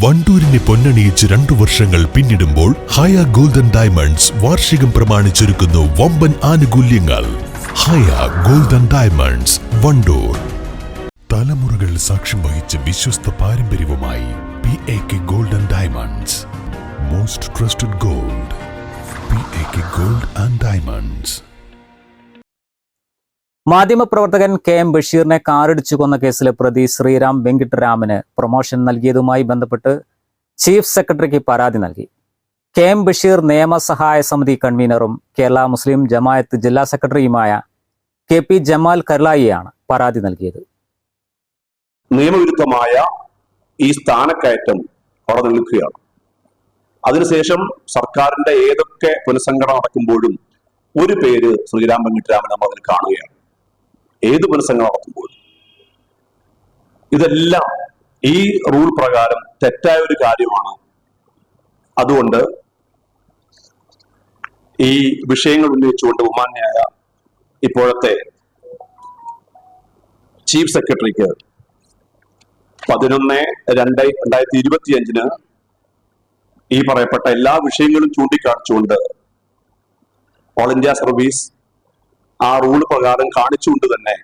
വണ്ടൂരിനെ പൊന്നണിയിച്ച് 2 വർഷങ്ങൾ പിന്നിടുമ്പോൾ ഹയ golden diamonds വാർഷികം പ്രമാണിച്ചൊരുക്കുന്നു വമ്പൻ ആനുകൂല്യങ്ങൾ. ഹയ ഗോൾഡൻ ഡയമണ്ട്സ്, വണ്ടൂർ. തലമുറകൾ സാക്ഷ്യം വഹിച്ച വിശ്വസ്ത പാരമ്പര്യവുമായി PAK golden diamonds. Most trusted gold. PAK gold and diamonds. മാധ്യമപ്രവർത്തകൻ KM ബഷീറിനെ കാറിടിച്ചു കൊന്ന കേസിലെ പ്രതി ശ്രീറാം വെങ്കിട്ടരാമന് പ്രൊമോഷൻ നൽകിയതുമായി ബന്ധപ്പെട്ട് ചീഫ് സെക്രട്ടറിക്ക് പരാതി നൽകി. KM ബഷീർ നിയമസഹായ സമിതി കൺവീനറും കേരള മുസ്ലിം ജമാഅത്ത് ജില്ലാ സെക്രട്ടറിയുമായ KP ജമാൽ കർലായിയാണ് പരാതി നൽകിയത്. നിയമവിരുദ്ധമായ ഈ സ്ഥാനക്കയറ്റം അവിടെ നിൽക്കുകയാണ്. അതിനുശേഷം സർക്കാരിന്റെ ഏതൊക്കെ പുനഃസംഘടന നടക്കുമ്പോഴും ഒരു പേര് ശ്രീറാം വെങ്കിട്ടരാമൻ നമ്മൾ അതിൽ കാണുകയാണ്. ഏത് പുനഃസംഘടന നടക്കുമ്പോഴും ഇതെല്ലാം ഈ റൂൾ പ്രകാരം തെറ്റായ ഒരു കാര്യമാണ്. അതുകൊണ്ട് ഈ വിഷയങ്ങൾ ഉന്നയിച്ചുകൊണ്ട് ബഹുമാന്യനായ ഇപ്പോഴത്തെ ചീഫ് സെക്രട്ടറിക്ക് 11/2/2025 ഈ പറയപ്പെട്ട എല്ലാ വിഷയങ്ങളും ചൂണ്ടിക്കാണിച്ചുകൊണ്ട് ഓൾ ഇന്ത്യ സർവീസ് ആ റൂൾ പ്രകാരം കാണിച്ചുകൊണ്ട് തന്നെ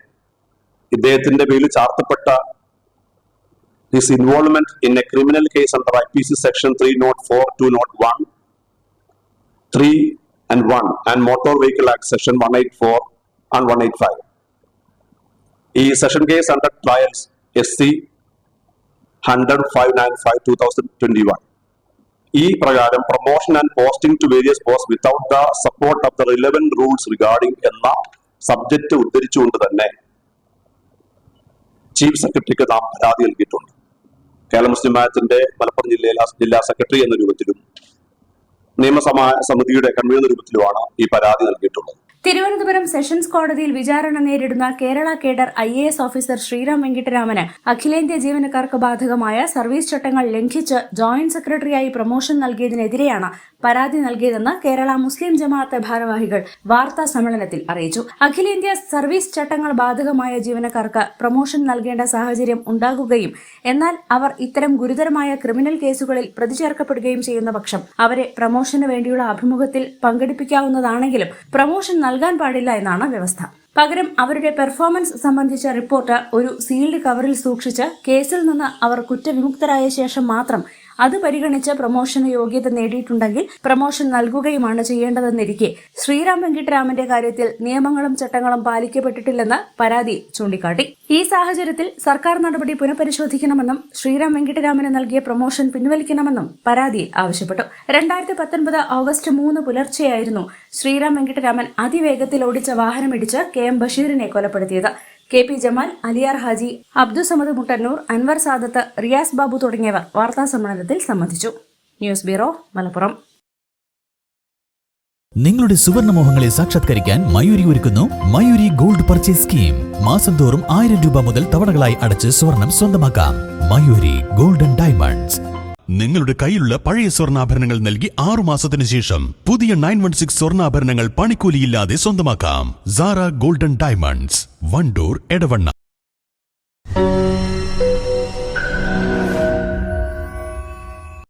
ഇദ്ദേഹത്തിന്റെ പേരിൽ ചാർത്തപ്പെട്ട his involvement in a criminal case under IPC section 304, 201, 3 and 1 and Motor Vehicle Act section 184 and 185. ഈ session case under trials SC 100-595/2021. ഈ പ്രകാരം promotion and posting to various post without the support of the relevant rules regarding എന്ന subject ഉദ്ധരിച്ചുകൊണ്ട് തന്നെ chief സെക്രട്ടറിക്ക് നാം പരാതി നൽകിയിട്ടുണ്ട്. കേരള മുസ്ലിം ജമാഅത്തിന്റെ മലപ്പുറം ജില്ലാ സെക്രട്ടറി എന്ന രൂപത്തിലും നിയമസഭാ സമിതിയുടെ കൺവീനർ രൂപത്തിലുമാണ് ഈ പരാതി നൽകിയിട്ടുള്ളത്. തിരുവനന്തപുരം സെഷൻസ് കോടതിയിൽ വിചാരണ നേരിടുന്ന Kerala cadre IAS officer Sriram വെങ്കിട്ടരാമന് അഖിലേന്ത്യാ ജീവനക്കാർക്ക് ബാധകമായ സർവീസ് ചട്ടങ്ങൾ ലംഘിച്ച് ജോയിന്റ് സെക്രട്ടറിയായി പ്രൊമോഷൻ നൽകിയതിനെതിരെയാണ് പരാതി നൽകിയതെന്ന് കേരള മുസ്ലിം ജമാഅത്ത് ഭാരവാഹികൾ വാർത്താ സമ്മേളനത്തിൽ അറിയിച്ചു. അഖിലേന്ത്യാ സർവീസ് ചട്ടങ്ങൾ ബാധകമായ ജീവനക്കാർക്ക് പ്രൊമോഷൻ നൽകേണ്ട സാഹചര്യം ഉണ്ടാകുകയും എന്നാൽ അവർ ഇത്തരം ഗുരുതരമായ ക്രിമിനൽ കേസുകളിൽ പ്രതി ചേർക്കപ്പെടുകയും ചെയ്യുന്ന പക്ഷം അവരെ പ്രൊമോഷന് വേണ്ടിയുള്ള അഭിമുഖത്തിൽ പങ്കെടുപ്പിക്കാവുന്നതാണെങ്കിലും പ്രൊമോഷൻ നൽകാൻ പാടില്ല എന്നാണ് വ്യവസ്ഥ. പകരം അവരുടെ പെർഫോമൻസ് സംബന്ധിച്ച റിപ്പോർട്ട് ഒരു സീൽഡ് കവറിൽ സൂക്ഷിച്ച് കേസിൽ നിന്ന് അവർ കുറ്റവിമുക്തരായ ശേഷം മാത്രം അത് പരിഗണിച്ച് പ്രൊമോഷന് യോഗ്യത നേടിയിട്ടുണ്ടെങ്കിൽ പ്രൊമോഷൻ നൽകുകയുമാണ് ചെയ്യേണ്ടതെന്നിരിക്കെ ശ്രീറാം വെങ്കിട്ടരാമന്റെ കാര്യത്തിൽ നിയമങ്ങളും ചട്ടങ്ങളും പാലിക്കപ്പെട്ടിട്ടില്ലെന്ന് പരാതി ചൂണ്ടിക്കാട്ടി. ഈ സാഹചര്യത്തിൽ സർക്കാർ നടപടി പുനഃപരിശോധിക്കണമെന്നും ശ്രീറാം വെങ്കിട്ടരാമന് നൽകിയ പ്രൊമോഷൻ പിൻവലിക്കണമെന്നും പരാതിയിൽ ആവശ്യപ്പെട്ടു. 2019 ഓഗസ്റ്റ് 3 പുലർച്ചെയായിരുന്നു ശ്രീറാം വെങ്കിട്ടരാമൻ അതിവേഗത്തിൽ ഓടിച്ച വാഹനമിടിച്ച് KM ബഷീറിനെ കൊലപ്പെടുത്തിയത്. KP ജമാൽ, അലിയാർ ഹാജി, അബ്ദുസമദ് മുട്ടന്നൂർ, അൻവർ സാദത്ത്, റിയാസ് ബാബു തുടങ്ങിയവർ വാർത്താ സമ്മേളനത്തിൽ സംബന്ധിച്ചു. News bureau, Malappuram. നിങ്ങളുടെ സുവർണമോഹങ്ങളെ സാക്ഷാത്കരിക്കാൻ മയൂരി ഒരുക്കുന്നു മയൂരി ഗോൾഡ് പർച്ചേസ് സ്കീം. മാസം തോറും 1000 രൂപ മുതൽ തവണകളായി അടച്ച് സ്വർണം സ്വന്തമാക്കാം. Mayuri golden diamonds. നിങ്ങളുടെ കയ്യിലുള്ള പഴയ സ്വർണ്ണാഭരണങ്ങൾ നൽകി 6 മാസത്തിനു ശേഷം പുതിയ 916 സ്വർണ്ണാഭരണങ്ങൾ പണിക്കൂലിയില്ലാതെ സ്വന്തമാക്കാം. Zara golden diamonds, Wandoor, Edavanna.